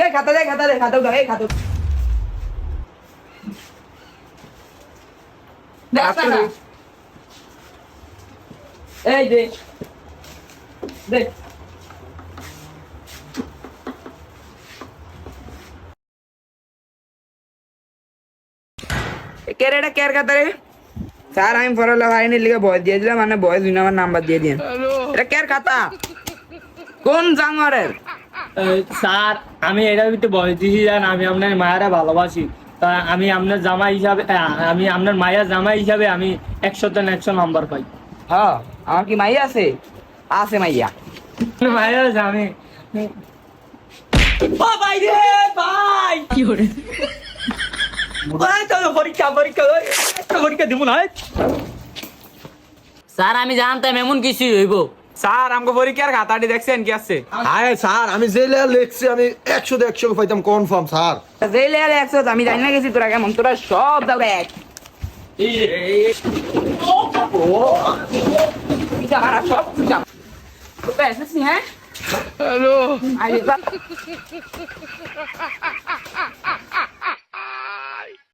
खाता दे खाता दे কেরেটা কেয়ার কথা রে স্যার আমি পড়ালেখা হয়নি লিখে বয়স দিয়ে দিলাম মানে বয়স দুই নাম্বার নাম্বার দিয়ে দিন এটা কেয়ার খাতা কোন জানোয়ারের স্যার আমি এটার ভিতরে বয়স দিয়েছি জান আমি আপনার মায়েরা ভালোবাসি তা আমি আপনার জামাই হিসাবে আমি আপনার মায়ের জামাই হিসাবে আমি 100 নাম্বার পাই। হ্যাঁ আমার কি মাইয়া আছে আছে মাইয়া মায়ের আছে আমি ও ভাই রে ভাই কি করে পরীক্ষা দিব না স্যার আমি জানতাম এমন কিছু হইব। স্যার আমাকে পরীক্ষার খাতাটি দেখছেন কি আছে আরে স্যার আমি যে লেয়ার লিখছি আমি 100 পাইতাম কনফার্ম স্যার। যে লেয়ারে 100 আমি জানি না গেছি তোরা কেমন তোরা সব দাও এক হ্যাঁ হ্যালো